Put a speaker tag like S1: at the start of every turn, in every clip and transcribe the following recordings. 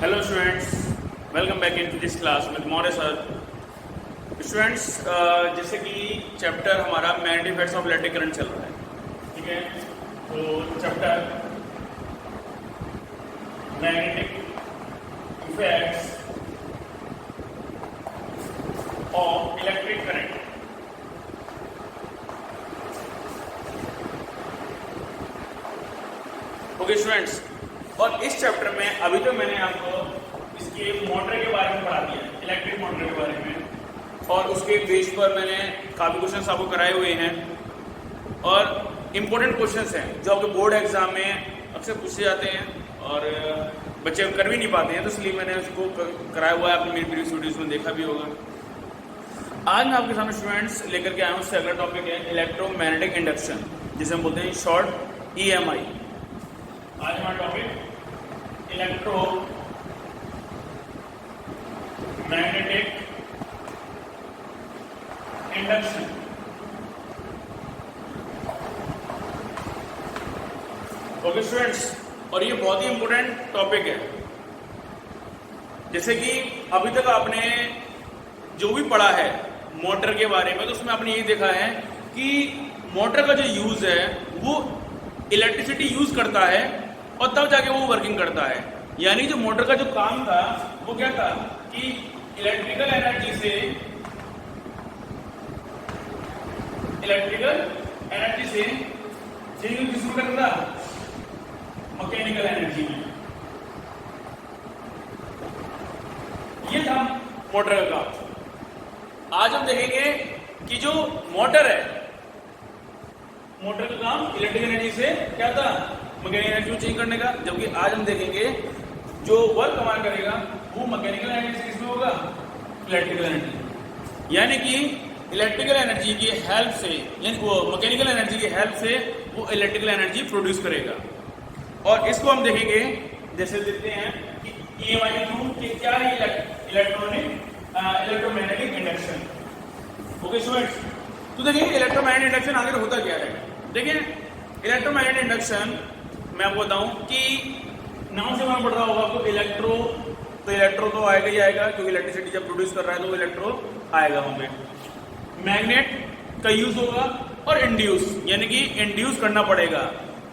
S1: Hello students, welcome back in to this class with Maurya sir. Students, जैसे कि chapter हमारा magnetic effects of electric current चल रहा है, ठीक है। तो chapter magnetic effects of electric current. Okay students, और इस चैप्टर में अभी तो मैंने आपको इसके मोटर के बारे में पढ़ा दिया, इलेक्ट्रिक मोटर के बारे में, और उसके बेस पर मैंने काफ़ी क्वेश्चंस आपको कराए हुए हैं और इम्पोर्टेंट क्वेश्चंस हैं जो आपके बोर्ड एग्जाम में अक्सर पूछे जाते हैं और बच्चे कर भी नहीं पाते हैं, तो इसलिए मैंने उसको कराया हुआ है। आपने मेरी प्रीवियस वीडियोस में देखा भी होगा। आज मैं आपके सामने स्टूडेंट्स लेकर के आया हूँ, उससे अगला टॉपिक है इलेक्ट्रोमैग्नेटिक इंडक्शन, जिसे हम बोलते हैं शॉर्ट EMI। आज हमारा topic electro magnetic induction. Okay students, और ये बहुत ही इंपॉर्टेंट टॉपिक है। जैसे कि अभी तक आपने जो भी पढ़ा है मोटर के बारे में, तो उसमें आपने यही देखा है कि मोटर का जो यूज है वो इलेक्ट्रिसिटी यूज करता है और तब जाके वो वर्किंग करता है। यानी जो मोटर का जो काम था वो क्या था कि इलेक्ट्रिकल एनर्जी से चेंज किसमें करता, मैकेनिकल एनर्जी में। ये था मोटर का काम। आज हम देखेंगे कि जो मोटर है, मोटर का काम इलेक्ट्रिकल एनर्जी से क्या था, मैकेनिकल एनर्जी को चेंज करने का। जबकि आज हम देखेंगे जो वर्क कमांड करेगा वो मैकेनिकल एनर्जी से किसमें होगा, इलेक्ट्रिकल एनर्जी। यानी कि इलेक्ट्रिकल एनर्जी की हेल्प से, यानी वो मैकेनिकल एनर्जी की हेल्प से वो इलेक्ट्रिकल एनर्जी प्रोड्यूस करेगा। और इसको हम देखेंगे, जैसे देखते हैं कि EMI के थ्रू कि क्या है इलेक्ट्रोमैग्नेटिक इंडक्शन। ओके स्टूडेंट्स, तो देखिए इलेक्ट्रोमैग्नेटिक इंडक्शन आखिर होता क्या है। देखिए इलेक्ट्रोमैग्नेटिक इंडक्शन मैं आपको बताऊं कि नाम से वहां पढ़ रहा होगा आपको इलेक्ट्रो, तो इलेक्ट्रो तो आएगा ही आएगा, क्योंकि इलेक्ट्रिसिटी जब प्रोड्यूस कर रहा है तो इलेक्ट्रो आएगा वहां पे। मैग्नेट का यूज होगा और इंड्यूस, यानी कि इंड्यूस करना पड़ेगा,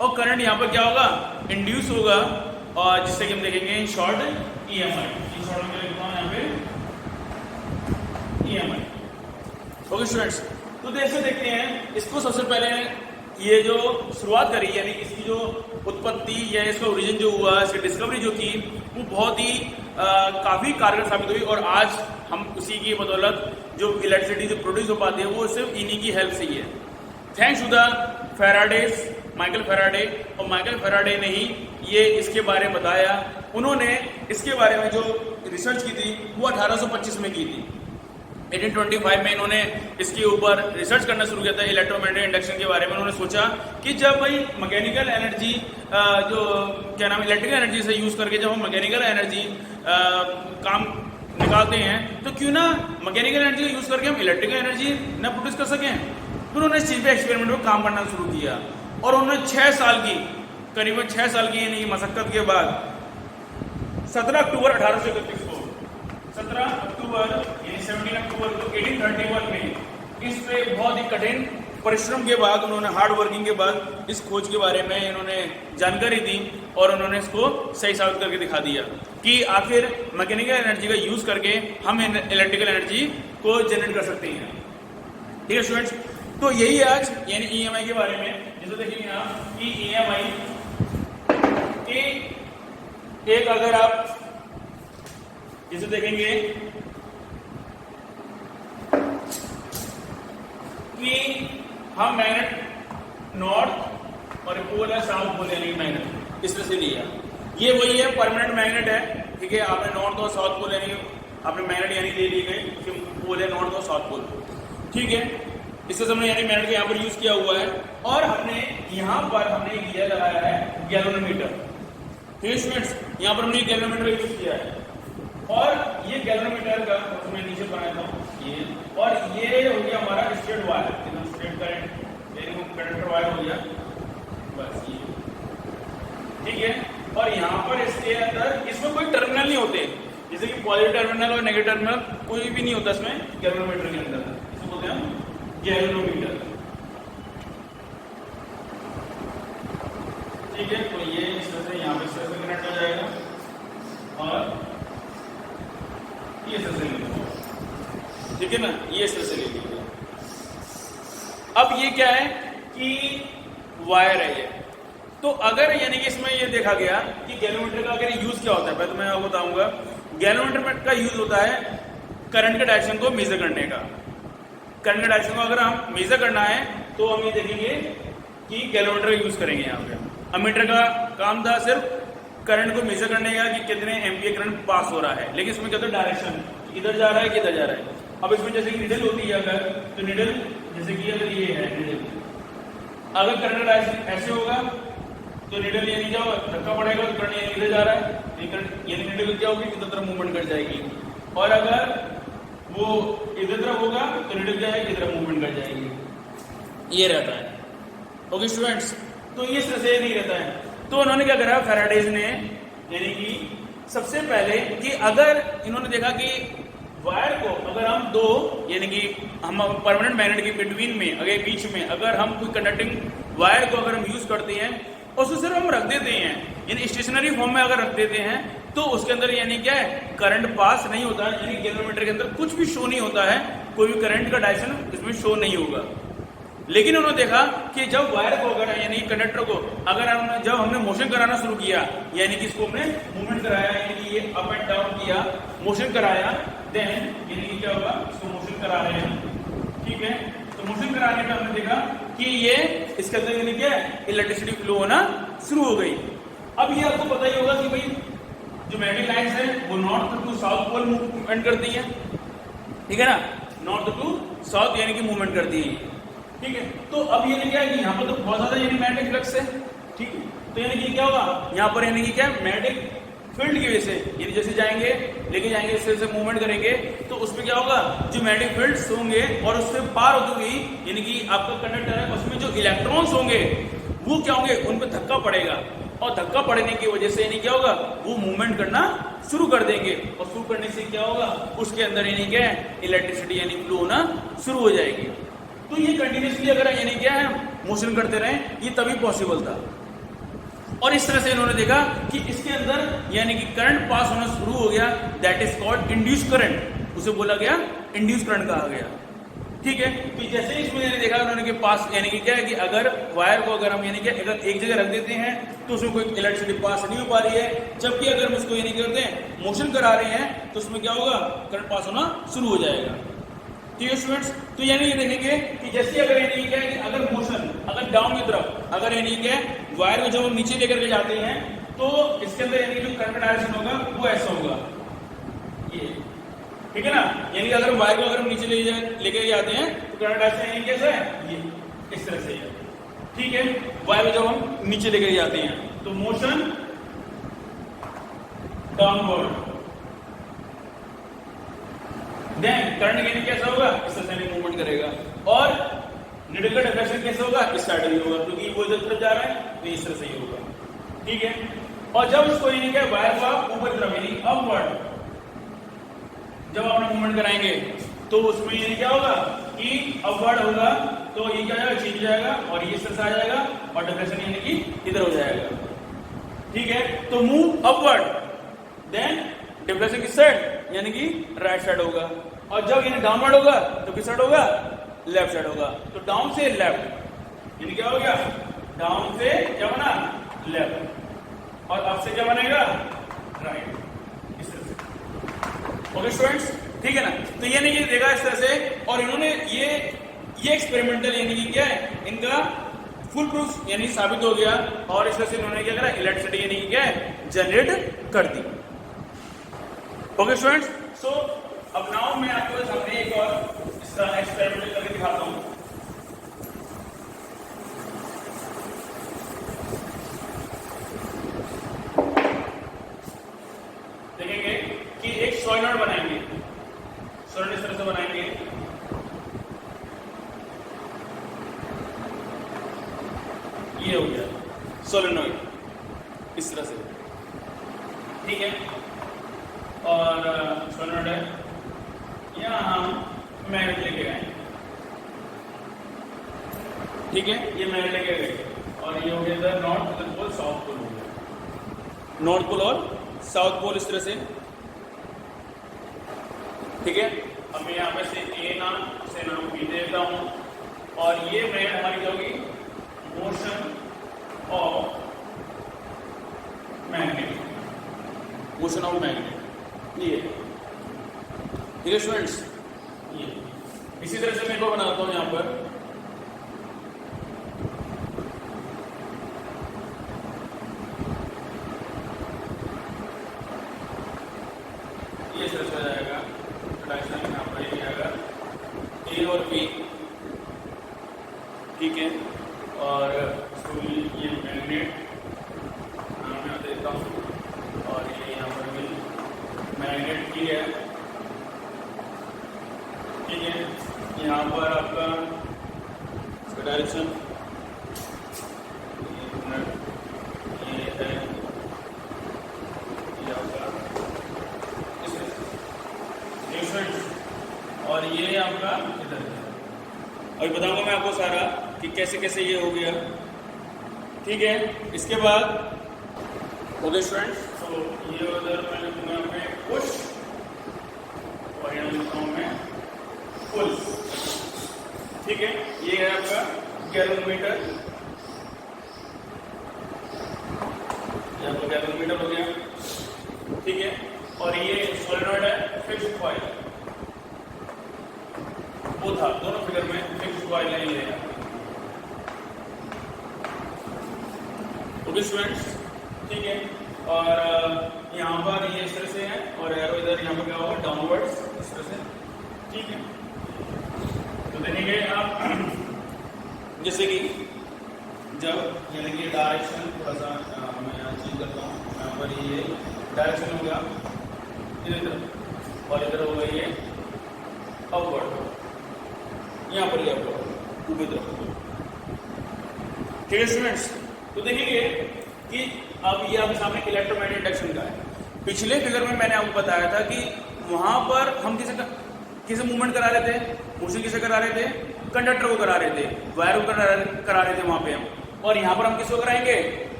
S1: और करंट यहाँ पर क्या होगा, इंड्यूस होगा। और जिससे कि हम देखेंगे शॉर्ट EMI, शॉर्ट में लिखता हूं यहाँ पे EMI। ओके स्टूडेंट्स, तो जैसे देखते हैं इसको सबसे पहले ये जो शुरुआत करी, यानी इसकी जो उत्पत्ति या इसका ओरिजिन जो हुआ, इसकी डिस्कवरी जो की वो बहुत ही काफ़ी कारगर साबित हुई। और आज हम उसी की बदौलत जो इलेक्ट्रिसिटी जो प्रोड्यूस हो पाती है वो सिर्फ इन्हीं की हेल्प से ही है। Thanks to the Faraday's, Michael Faraday. और माइकल फैराडे ने ही ये इसके बारे में बताया। उन्होंने इसके बारे में जो रिसर्च की थी वो 1825 में की थी। 1825 में इन्होंने इसके ऊपर रिसर्च करना शुरू किया था इलेक्ट्रोमैग्नेटिक इंडक्शन के बारे में। उन्होंने सोचा कि जब भाई मैकेनिकल एनर्जी जो क्या नाम इलेक्ट्रिकल एनर्जी से यूज करके जब हम मैकेनिकल एनर्जी काम निकालते हैं, तो क्यों ना मैकेनिकल एनर्जी का यूज करके हम इलेक्ट्रिकल एनर्जी न प्रोड्यूस कर सकें। फिर उन्होंने इस चीज पे एक्सपेरिमेंट में काम करना शुरू किया, और उन्होंने 6 साल की, करीबन 6 साल की यानी मशक्कत के बाद 17 अक्टूबर 1831 को, 17 अक्टूबर यानी 17 अक्टूबर को 1831 में इस पे बहुत ही कठिन परिश्रम के बाद, उन्होंने हार्ड वर्किंग के बाद इस खोज के बारे में इन्होंने जानकारी दी, और उन्होंने इसको सही साबित करके दिखा दिया कि आखिर मैकेनिकल एनर्जी का यूज करके हम इलेक्ट्रिकल एनर्जी को जनरेट कर सकते हैं। ठीक है स्टूडेंट्स, तो यही आज यानी EMI के बारे में। जैसे देखेंगे आप कि EMI की एक, अगर आप जैसे देखेंगे कि हम मैग्नेट नॉर्थ और पोल है साउथ पोल, यानी मैग्नेट इस तरह से लिया। ये वही है, परमानेंट मैग्नेट है, ठीक है। आपने नॉर्थ और साउथ पोल यानी आपने मैग्नेट यानी ले ली गई पोल है नॉर्थ और साउथ पोल, ठीक है। इससे समझ यानी मैग्नेट का यहाँ पर यूज किया हुआ है, और हमने यहाँ पर हमने ये लगाया है गैल्वेनोमीटर। ठीक है स्टूडेंट्स, यहाँ पर हमने गैल्वेनोमीटर यूज किया है, और ये गैल्वेनोमीटर का मैं नीचे बनाया था ये, और ये हो गया हमारा straight wire, straight current conductor wire हो गया बस ये, ठीक है। और यहाँ पर इसके अंदर इसमें कोई टर्मिनल नहीं होते, जैसे कि पॉजिटिव टर्मिनल और नेगेटिव टर्मिनल कोई भी नहीं होता इसमें गैल्वेनोमीटर के अंदर, इसको बोलते हैं हम गैल्वेनोमीटर। ठीक है, तो ये इस तरह से यहाँ पे इस तरह से कनेक्ट हो जाएगा और ये इस तरह से ले लीजिए, ठीक है ना, ये इस तरह से ले लीजिए। अब ये क्या है कि वायर है ये, तो अगर यानी कि इसमें ये देखा गया कि गैल्वेनोमीटर का अगर यूज क्या होता है, पहले तो मैं आपको बताऊंगा। गैल्वेनोमीटर का यूज होता है करंट के डायरेक्शन को मेजर करने का। करंट के डायरेक्शन को अगर हम मेजर करना है तो हम ये देखेंगे कि गैल्वेनोमीटर का यूज करेंगे। यहाँ पे अमीटर का काम था सिर्फ करंट को मेजर करने का कि कितने एम्पियर करंट पास हो रहा है, लेकिन इसमें क्या होता है डायरेक्शन, इधर जा रहा है कि इधर जा रहा है। अब इसमें जैसे कि निडल होती है, अगर तो निडल जैसे कि अगर ये है निडल, अगर करंट का डायरेक्शन ऐसे होगा तो निडल ये नहीं जाओ धक्का पड़ेगा तो करंट ये इधर जा रहा है, यानी निडल क्या होगी इधर तरफ मूवमेंट कर जाएगी, और अगर वो इधर तरफ होगा तो निडल क्या है इधर मूवमेंट कर जाएगी। ये रहता है। ओके स्टूडेंट्स, तो ये इस तरह से नहीं रहता है। तो उन्होंने क्या करा फैराडेज ने, यानी कि सबसे पहले कि अगर इन्होंने देखा कि वायर को अगर हम दो यानी कि हम परमानेंट मैग्नेट के बिटवीन में अगर बीच में अगर हम कोई कंडक्टिंग वायर को अगर हम यूज करते हैं और उसको सिर्फ हम रख देते हैं यानी स्टेशनरी फॉर्म में अगर रख देते हैं तो उसके अंदर यानी क्या है करंट पास नहीं होता है, यानी गैल्वेनोमीटर के अंदर कुछ भी शो नहीं होता है, कोई भी करंट का डायरेक्शन इसमें शो नहीं होगा। लेकिन उन्होंने देखा कि जब वायर को अगर यानी कंडक्टर को अगर हमने जब हमने मोशन कराना शुरू किया यानी कि इसको हमने मूवमेंट कराया यानी कि ये अप एंड डाउन किया मोशन कराया, देन यानी कि क्या होगा इसको मोशन करा रहे हैं, ठीक है। तो मोशन कराने में हमने देखा कि ये इसके अंदर यानी क्या इलेक्ट्रिसिटी फ्लो होना शुरू हो गई। अब ये आपको पता ही होगा कि भाई जो मैग्नेटिक लाइंस है वो north to south pole movement करती है, ठीक है ना, नॉर्थ टू साउथ यानी कि मूवमेंट करती है, ठीक है। तो अब ये क्या है कि यहाँ पर तो बहुत ज्यादा यानी मैग्नेटिक फ्लक्स है, ठीक है। तो यानी कि क्या होगा यहाँ पर यानी कि क्या मैग्नेटिक फील्ड की वजह से यानी जैसे जाएंगे लेके जाएंगे इस तरह से मूवमेंट करेंगे तो उसमें क्या होगा जो मैग्नेटिक फील्ड्स होंगे और उससे पार होती हुई यानी कि आपका कंडक्टर है उसमें जो इलेक्ट्रॉन्स होंगे वो क्या होंगे उन पर धक्का पड़ेगा और धक्का पड़ने की वजह से यानी क्या होगा वो मूवमेंट करना शुरू कर देंगे और शुरू करने से क्या होगा उसके अंदर यानी क्या है इलेक्ट्रिसिटी यानी फ्लो होना शुरू हो जाएगी। तो ये कंटिन्यूसली अगर यानी क्या है मोशन करते रहे ये तभी पॉसिबल था। और इस तरह से इन्होंने देखा कि इसके अंदर यानी कि करंट पास होना शुरू हो गया, that is called induce current, उसे बोला गया इंड्यूस करंट कहा गया, ठीक है। तो जैसे इसमें यानी देखा उन्होंने कि पास यानी कि क्या है कि अगर वायर को अगर हम यानी कि अगर एक जगह रख देते हैं तो उसमें कोई इलेक्ट्रिसिटी पास नहीं हो पा रही है, जबकि अगर हम उसको यानी करते हैं मोशन करा रहे हैं तो उसमें क्या होगा करंट पास होना शुरू हो जाएगा, ठीक है स्टूडेंट्स। तो यानी ये देखेंगे कि जैसे अगर यानी क्या है कि अगर मोशन अगर डाउन की तरफ अगर यानी क्या वायर को जब हम नीचे लेकर के जाते हैं तो इसके अंदर यानी जो करंट डायरेक्शन होगा वो ऐसा होगा, ये ठीक है ना, यानी अगर वायर को अगर हम नीचे लेकर जाते हैं तो करंट डायरेक्शन यानी कैसा है ये इस तरह से है, ठीक है। वायर को जब हम नीचे लेकर जाते हैं तो मोशन डाउनवर्ड, देन करंट यानी कैसा होगा इस तरह से मूवमेंट करेगा और नीडल का डायरेक्शन कैसा होगा इस साइड में होगा क्योंकि वो इधर तरफ जा रहा है तो इस तरह से ही होगा, ठीक है। और जब उसको यानी क्या वायर को आप ऊपर तरफ यानी अपवर्ड जब आप मूवमेंट कराएंगे तो उसमें यानी क्या होगा कि अपवर्ड होगा तो ये क्या जाएगा चेंज जाएगा और ये इस तरह से आ जाएगा और डायरेक्शन यानी कि इधर हो जाएगा, ठीक है। तो मूव अपवर्ड देन डिफ्लेक्शन किस साइड यानी कि राइट साइड होगा और जब यानी डाउनवर्ड होगा तो किस साइड होगा लेफ्ट साइड होगा। तो डाउन से लेफ्ट यानी क्या हो गया डाउन से क्या बना लेफ्ट और अप से क्या बनेगा राइट, इस तरह से। ओके स्टूडेंट्स, ठीक है ना। तो ये नहीं देखा इस तरह से और इन्होंने ये एक्सपेरिमेंटल यानी कि क्या है इनका फुल प्रूफ यानी साबित हो गया और इस तरह से इन्होंने क्या करा इलेक्ट्रिसिटी यानी कि क्या है जनरेट कर दी। ओके स्टूडेंट्स, सो अब नाउ मैं आपको सामने एक और इस तरह एक्सपेरिमेंट करके दिखाता हूं। देखेंगे कि एक सॉलिनॉइड बनाएंगे, सॉलिनॉइड इस तरह से बनाएंगे, ये हो गया सॉलिनॉइड इस तरह से, ठीक है। और सोलेनॉइड है, यहाँ हम मैग्नेट लेके गए, ठीक है, ये मैग्नेट लेके गए और ये हो गया इधर नॉर्थ पोल साउथ पोल हो गया, नॉर्थ पोल और साउथ पोल इस तरह से, ठीक है। अब मैं यहाँ पे से ए नाम से नाम बी देता हूँ और ये मैग्नेट हमारी क्या होगी, motion of magnet, motion of magnet, ये ठीक है स्टूडेंट्स। ये इसी तरह से मैं को बनाता हूँ यहाँ पर, ये तरह से जाएगा डायरेक्शन यहाँ पर ये आएगा ए और बी, ठीक है। और ये मैग्नेट मैं देता हूँ और ये यहाँ पर भी मैग्नेट की है, ठीक है। यहाँ पर आपका इसका डायरेक्शन ये है, ये आपका और ये आपका इधर है। अभी बताऊंगा मैं आपको सारा कि कैसे कैसे ये हो गया, ठीक है। इसके बाद ओके स्टूडेंट्स, तो ये उधर मैं लिखूंगा यहाँ पे पुश और यहाँ लिखता हूँ मैं पुल, ठीक है। ये है आपका गैल्वेनोमीटर, ये आपका गैल्वेनोमीटर हो गया, ठीक है। और ये सोलेनॉइड है, फिक्स्ड कॉइल, वो था दोनों फिगर में फिक्स्ड कॉइल नहीं है, ओके स्टूडेंट्स, ठीक है। और यहाँ पर ये इस तरह से है और एरो इधर यहाँ पर क्या होगा, डाउनवर्ड्स इस तरह से, ठीक है। तो देखेंगे आप जैसे कि जब यानी कि डायरेक्शन थोड़ा सा मैं यहाँ चेंज करता हूँ, यहाँ पर ये डायरेक्शन हो गया इधर और इधर हो गई ये अपवर्ड, यहाँ पर ये अपवर्ड ऊपर तरफ, ठीक है स्टूडेंट्स। तो देखेंगे कि अब ये आपके सामने इलेक्ट्रोमैग्नेटिक इंडक्शन का है। पिछले फिगर में मैंने आपको बताया था कि वहां पर हम किसे मूवमेंट करा रहे थे, मोशन किसे करा रहे थे, कंडक्टर को करा रहे थे, वायर को करा रहे थे वहां पे हम, और यहां पर हम किसको कराएंगे,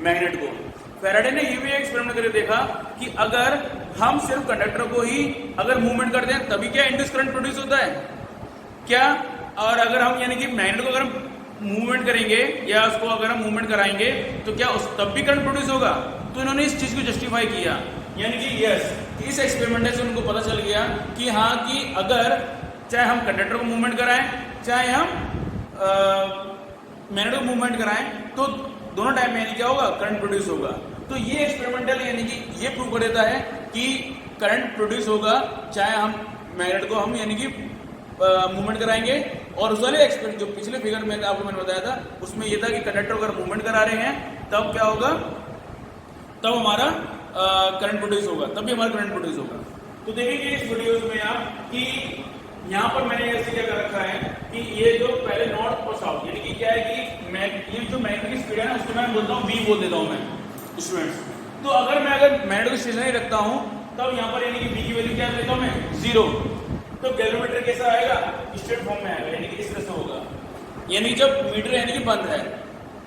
S1: मैग्नेट को। फैराडे ने ये भी एक्सपेरिमेंट करके देखा कि अगर हम सिर्फ कंडक्टर को ही अगर मूवमेंट करते हैं तभी क्या इंड्यूस करंट प्रोड्यूस होता है क्या, और अगर हम यानी कि मैग्नेट को अगर मूवमेंट करेंगे या उसको अगर हम मूवमेंट कराएंगे तो क्या उस तब भी करंट प्रोड्यूस होगा। तो इन्होंने इस चीज को जस्टिफाई किया, यानी कि यस, इस एक्सपेरिमेंट से उनको पता चल गया कि हाँ कि अगर चाहे हम कंडक्टर को मूवमेंट कराएं चाहे हम मैग्नेट को मूवमेंट कराएं तो दोनों टाइम में यानी क्या होगा, करंट प्रोड्यूस होगा। तो ये एक्सपेरिमेंटल यानी कि ये प्रूव कर देता है कि करंट प्रोड्यूस होगा चाहे हम मैग्नेट को हम यानी कि मूवमेंट कराएंगे। और उस वाले एक्सपेरिमेंट जो पिछले फिगर में आपको मैंने बताया था उसमें ये था कि कंडक्टर अगर मूवमेंट करा रहे हैं तब क्या होगा, तब हमारा करंट प्रोड्यूस होगा, तब भी हमारा करंट प्रोड्यूस होगा। तो देखेंगे इस वीडियोस में आप कि यहाँ पर मैंने ऐसे क्या कर रखा है कि ये जो पहले नॉर्थ और साउथ यानी कि क्या है कि ये जो मैग्नेटिक स्पीड है ना उसको मैं बोलता हूँ वी बोल देता हूँ मैं स्टूडेंट्स। तो अगर मैग्नेट को स्टेशनरी रखता हूँ तब यहाँ पर यानी कि वी की वैल्यू क्या लेता हूँ मैं, 0। तो गैल्वेनोमीटर कैसा आएगा, स्ट्रेट फॉर्म में आएगा, यानी कि इस तरह से होगा। यानी जब मीटर यानी कि बंद है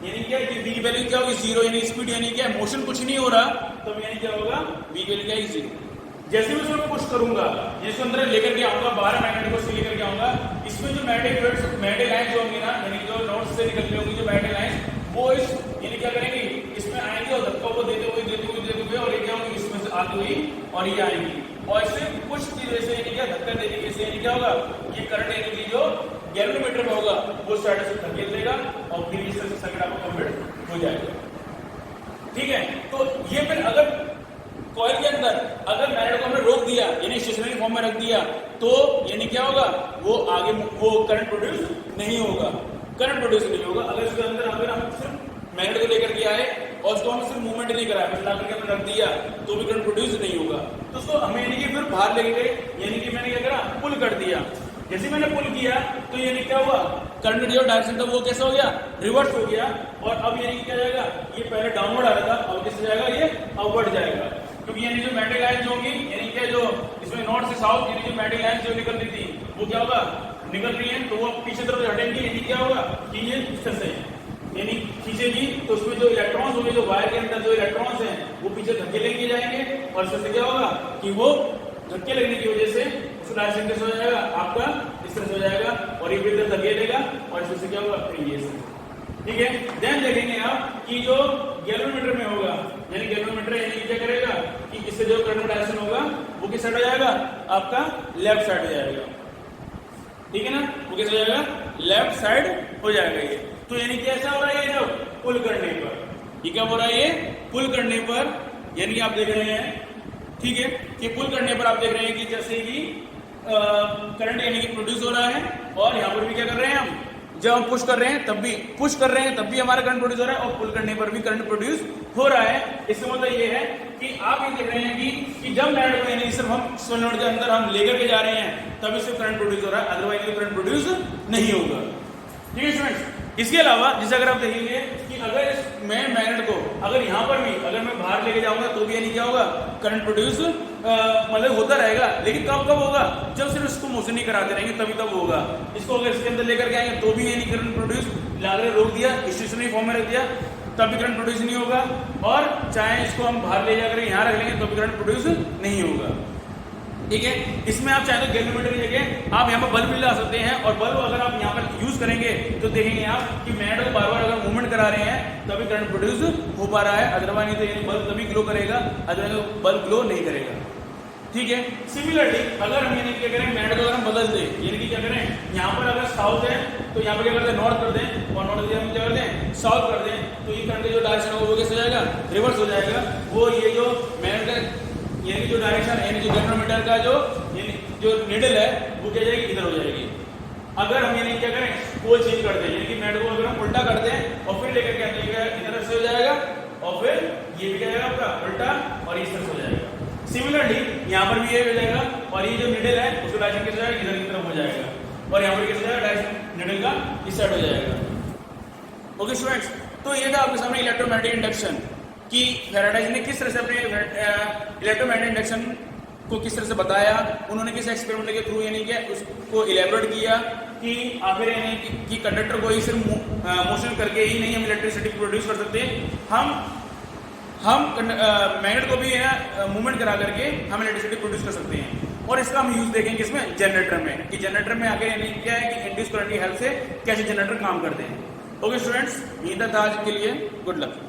S1: यानी क्या वी की वैल्यू क्या होगी, 0, यानी स्पीड यानी क्या मोशन कुछ नहीं हो रहा तब यानी क्या होगा, वी की वैल्यू क्या है 0। जैसे भी उसको पुश करूंगा जिसको अंदर लेकर के आऊंगा, बाहर मैग्नेट को लेकर के आऊंगा, इसमें जो मैग्नेटिक लाइंस होंगी ना यानी जो नोड से निकलती होंगी जो मैग्नेटिक लाइंस वो इस यानी क्या करेंगी, इसमें आएंगे और धक्का को देते हुए और ये क्या होगी, इसमें से आती हुई और ये आएंगी और इससे कुछ की वजह से यानी क्या धक्का देने की यानी क्या होगा, ये करंट यानी कि जो गैल्वेनोमीटर में होगा वो साइड से धकेल देगा और फिर इस तरह से सर्किट आपका कंप्लीट हो जाएगा, ठीक है। तो ये फिर अगर कॉइल के अंदर अगर मैग्नेट को हमने रोक दिया यानी स्टेशनरी फॉर्म में रख दिया तो यानी क्या होगा, वो आगे वो करंट प्रोड्यूस नहीं होगा, करंट प्रोड्यूस नहीं होगा। अगर इसके अंदर अगर हम सिर्फ मैग्नेट को लेकर के आए और उसको हम सिर्फ मूवमेंट नहीं कराया बस लाकर के अंदर रख दिया तो भी करंट प्रोड्यूस नहीं होगा। तो उसको हमें यानी कि फिर बाहर लेके गए यानी कि मैंने क्या करा, पुल कर दिया। जैसे मैंने पुल किया तो यानी क्या हुआ, करंट जो डायरेक्शन था वो कैसा हो गया, रिवर्स हो गया। और अब यानी क्या जाएगा, ये पहले डाउनवर्ड आ रहा था अब किस जाएगा, ये अपवर्ड जाएगा। क्योंकि यानी जो मेटल लाइन्स होंगी, यानी क्या जो इसमें नॉर्थ से साउथ यानी जो मेटल लाइन्स जो निकल रही थी वो क्या होगा, निकल रही है तो वो पीछे तरफ हटेंगी, यानी क्या होगा कि ये इस तरह से यानी खींचेगी तो उसमें जो इलेक्ट्रॉन्स होंगे, जो वायर के अंदर जो इलेक्ट्रॉन्स हैं वो पीछे धक्के लेके जाएंगे और इससे क्या होगा कि वो धक्के लगने की वजह से उसका डायरेक्शन कैसे हो जाएगा आपका इस तरह से हो जाएगा और ये फिर धक्के लेगा और इससे क्या होगा फिर ये, ठीक है। देन देखेंगे आप कि जो गैल्वेनोमीटर में होगा, यानी गैल्वेनोमीटर यानी क्या करेगा कि इससे जो करंट डायरेक्शन होगा वो किस साइड हो जाएगा, आपका लेफ्ट साइड हो जाएगा, ठीक है ना, वो कैसे हो जाएगा, लेफ्ट साइड हो जाएगा ये। तो यानी कैसा हो रहा है ये जब पुल करने पर, ये क्या हो रहा है, ये पुल करने पर यानी आप देख रहे हैं, ठीक है, कि पुल करने पर आप देख रहे हैं कि जैसे कि करंट यानी कि प्रोड्यूस हो रहा है और यहाँ पर भी क्या कर रहे हैं हम, जब हम पुश कर रहे हैं तब भी पुश कर रहे हैं तब भी हमारा करंट प्रोड्यूस हो रहा है और पुल करने पर भी करंट प्रोड्यूस हो रहा है। इसका मतलब ये है कि आप ये देख रहे हैं कि जब मैग्नेट को यानी सिर्फ हम सोलेनोइड के अंदर हम लेकर के जा रहे हैं तभी सिर्फ करंट प्रोड्यूस हो रहा है, अदरवाइज करंट प्रोड्यूस नहीं होगा, ठीक है स्टूडेंट्स। इसके अलावा जैसे अगर आप देखेंगे कि अगर मैं मैग्नेट को अगर यहाँ पर भी अगर मैं बाहर लेके जाऊंगा तो भी यानी क्या होगा, करंट प्रोड्यूस मतलब होता रहेगा, लेकिन कब कब होगा, जब सिर्फ इसको मोशन नहीं कराते रहेंगे तभी तब होगा। इसको अगर इसके अंदर लेकर के आएंगे तो भी यानी करंट प्रोड्यूस लागरे रोक दिया, स्टेशनरी फॉर्म में रख दिया तब भी करंट प्रोड्यूस नहीं होगा, और चाहे इसको हम बाहर ले जाकर यहाँ रख लेंगे तो भी करंट प्रोड्यूस नहीं होगा, ठीक है। इसमें आप चाहे तो गैल्वेनोमीटर की जगह आप यहाँ पर बल्ब भी लगा सकते हैं और बल्ब अगर आप यहाँ पर यूज करेंगे तो देखेंगे आप कि मैग्नेट को बार बार अगर मूवमेंट करा रहे हैं तभी करंट प्रोड्यूस हो पा रहा है, अदरवाइज नहीं तो यानी बल्ब तभी ग्लो करेगा, अदरवाइज बल्ब ग्लो नहीं करेगा, ठीक है। सिमिलरली अगर हम यानी क्या करें, मैग्नेट को अगर हम बदल दें, यानी कि क्या करें, यहाँ पर अगर साउथ है तो यहाँ पर क्या करते हैं, नॉर्थ कर दें और नॉर्थ हम क्या करते हैं, साउथ कर दें, तो ये करंट जो डायरेक्शन होगा वो कैसे हो जाएगा, रिवर्स हो जाएगा। वो ये जो मैग्नेट यानी जो डायरेक्शन यानी जो गैल्वेनोमीटर का जो नीडल है वो क्या जाएगी, इधर हो जाएगी। अगर हम यानी क्या करें, पोल चेंज कर दें, यानी कि मैग्नेट को अगर हम उल्टा कर दें और फिर लेकर के आते इधर से हो जाएगा और फिर ये भी क्या जाएगा आपका उल्टा और इस तरह से हो जाएगा। सिमिलरली यहाँ पर भी ये हो जाएगा और ये जो नीडल है उसका डायरेक्शन कैसे जाएगा, इधर की तरफ हो जाएगा और यहाँ पर कैसे जाएगा, डायरेक्शन नीडल का इस साइड हो जाएगा। ओके स्टूडेंट्स, तो ये था आपके सामने इलेक्ट्रोमैग्नेटिक इंडक्शन कि फैराडे ने किस तरह से अपने इलेक्ट्रोमैग्नेटिक इंडक्शन को किस तरह से बताया, उन्होंने किस एक्सपेरिमेंट के थ्रू यानी कि उसको इलेबोरेट किया कि आखिर यानी कि कंडक्टर को ही सिर्फ मोशन करके ही नहीं हम इलेक्ट्रिसिटी प्रोड्यूस कर सकते, हम मैग्नेट को भी मूवमेंट करा करके हम इलेक्ट्रिसिटी प्रोड्यूस कर सकते हैं। और इसका हम यूज देखेंगे किसमें, जनरेटर में, कि जनरेटर में आगे यानी क्या है कि इंड्यूस करंट की हेल्प से कैसे जनरेटर काम करते हैं। ओके स्टूडेंट्स, ये था आज के लिए, गुड लक।